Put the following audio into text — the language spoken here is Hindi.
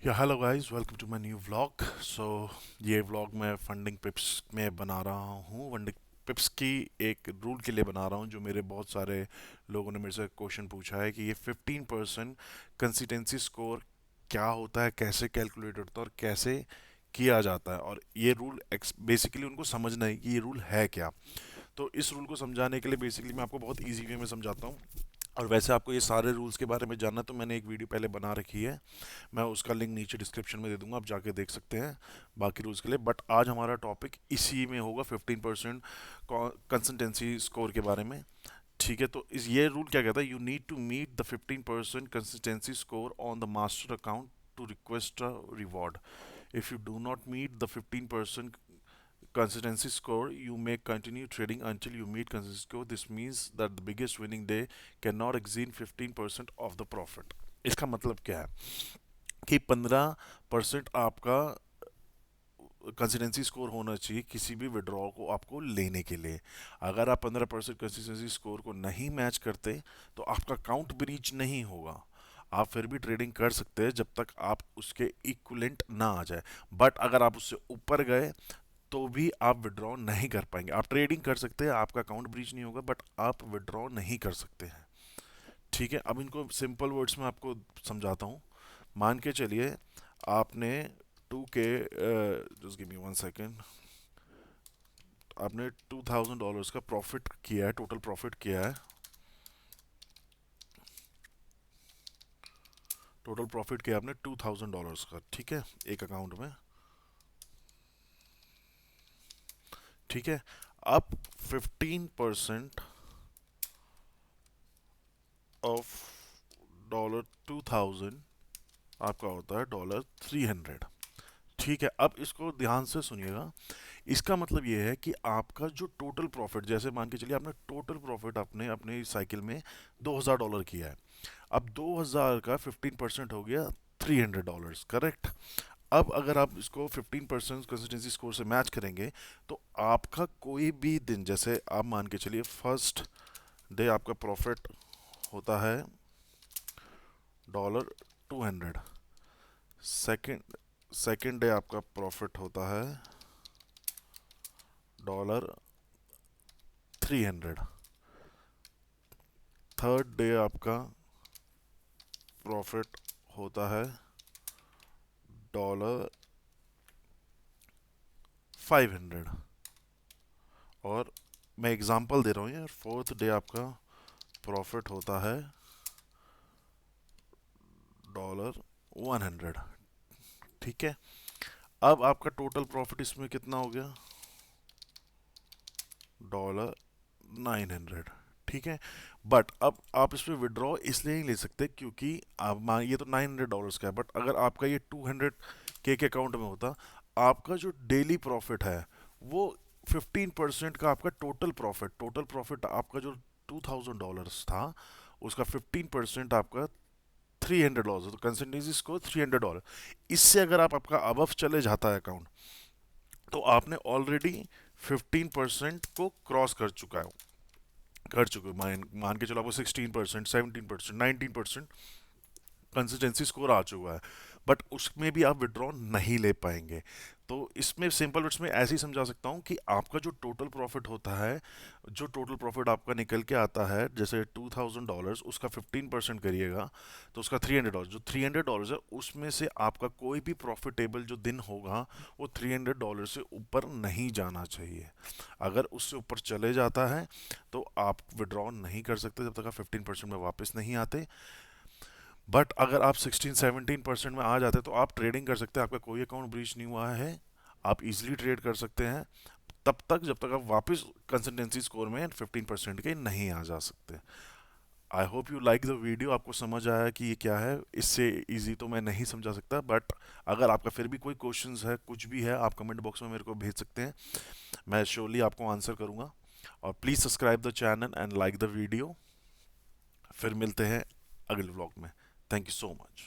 या hello guys, welcome to my new vlog. So ये व्लॉग मैं फंडिंग पिप्स में बना रहा हूँ। फंडिंग पिप्स की एक रूल के लिए बना रहा हूँ, जो मेरे बहुत सारे लोगों ने मेरे से क्वेश्चन पूछा है कि ये 15% कंसिस्टेंसी स्कोर क्या होता है, कैसे कैलकुलेट होता है और कैसे किया जाता है। और ये रूल बेसिकली उनको समझना है कि ये रूल है क्या। तो इस रूल को समझाने के लिए बेसिकली मैं आपको बहुत ईजी वे में समझाता हूँ। और वैसे आपको ये सारे रूल्स के बारे में जानना है तो मैंने एक वीडियो पहले बना रखी है, मैं उसका लिंक नीचे डिस्क्रिप्शन में दे दूंगा, आप जाके देख सकते हैं बाकी रूल्स के लिए। बट आज हमारा टॉपिक इसी में होगा, 15% कंसिस्टेंसी स्कोर के बारे में। ठीक है, तो इस ये रूल क्या कहता है, you need to meet the 15% consistency score on the master account to request a reward. If you do not meet the 15% consistency score, you may continue trading until you meet consistency score. This means that the biggest winning day cannot exceed 15% of the profit. इसका मतलब क्या है कि 15% आपका कंसिस्टेंसी स्कोर होना चाहिए किसी भी विड्रॉ को आपको लेने के लिए। अगर आप 15% कंसिस्टेंसी स्कोर को नहीं मैच करते तो आपका काउंट ब्रीच नहीं होगा। आप फिर भी ट्रेडिंग कर सकते हैं जब तक आप उसके इक्विवेलेंट ना आ जाए। बट अगर आप उससे ऊपर गए तो भी आप विड्रॉ नहीं कर पाएंगे। आप ट्रेडिंग कर सकते हैं, आपका अकाउंट ब्रीच नहीं होगा, बट आप विड्रॉ नहीं कर सकते हैं। ठीक है, अब इनको सिंपल वर्ड्स में आपको समझाता हूँ। मान के चलिए आपने 2K, just give me 1 second, आपने $2000 का प्रॉफिट किया है, टोटल प्रॉफिट किया है। टोटल प्रॉफिट किया आपने $2000 का, ठीक है, एक अकाउंट में। ठीक है, अब 15% ऑफ $2000 आपका होता है $300। ठीक है, अब इसको ध्यान से सुनिएगा। इसका मतलब ये है कि आपका जो टोटल प्रॉफिट, जैसे मान के चलिए आपने टोटल प्रॉफिट अपने अपने इस साइकिल में $2000 किया है। अब 2000 का 15% हो गया $300, करेक्ट। अब अगर आप इसको 15% कंसिस्टेंसी स्कोर से मैच करेंगे तो आपका कोई भी दिन, जैसे आप मान के चलिए फर्स्ट डे आपका प्रॉफिट होता है $200। सेकंड सेकंड डे आपका प्रॉफिट होता है $300। थर्ड डे आपका प्रॉफिट होता है $500। और मैं एग्जांपल दे रहा हूँ यार, फोर्थ डे आपका प्रॉफिट होता है $100। ठीक है, अब आपका टोटल प्रॉफिट इसमें कितना हो गया, $900। ठीक है, बट अब आप इसमें विड्रॉ इसलिए नहीं ले सकते क्योंकि आप मान, ये तो $900 का है, बट अगर आपका ये 200K के अकाउंट में होता, आपका जो डेली प्रॉफिट है वो 15% का आपका टोटल प्रॉफिट आपका जो $2000 था, उसका 15% आपका $300 है। तो कंसिस्टेंसी स्कोर $300। इससे अगर आपका अबव चले जाता है अकाउंट, तो आपने ऑलरेडी 15% को क्रॉस कर चुके हो। मान के चलो आपको 16%, 17%, 19% कंसिस्टेंसी स्कोर आ चुका है, बट उसमें भी आप विड्रॉ नहीं ले पाएंगे। तो इसमें सिंपल वर्ड्स में ऐसे ही समझा सकता हूँ कि आपका जो टोटल प्रॉफिट होता है, जो टोटल प्रॉफिट आपका निकल के आता है, जैसे $2000, उसका 15% करिएगा तो उसका $300। जो $300 है उसमें से आपका कोई भी प्रॉफिटेबल जो दिन होगा वो $300 से ऊपर नहीं जाना चाहिए। अगर उससे ऊपर चले जाता है तो आप विड्रॉ नहीं कर सकते जब तक आप 15% में वापस नहीं आते। बट अगर आप 16-17% में आ जाते तो आप ट्रेडिंग कर सकते हैं, आपका कोई अकाउंट ब्रीच नहीं हुआ है, आप इजीली ट्रेड कर सकते हैं तब तक जब तक आप वापस कंसिस्टेंसी स्कोर में 15% के नहीं आ जा सकते। I hope you like the video, आपको समझ आया कि ये क्या है। इससे इजी तो मैं नहीं समझा सकता, बट अगर आपका फिर भी कोई क्वेश्चंस है, कुछ भी है, आप कमेंट बॉक्स में मेरे को भेज सकते हैं, मैं श्योरली आपको आंसर करूंगा। और please subscribe the channel and like the video. फिर मिलते हैं अगले व्लॉग में। Thank you so much.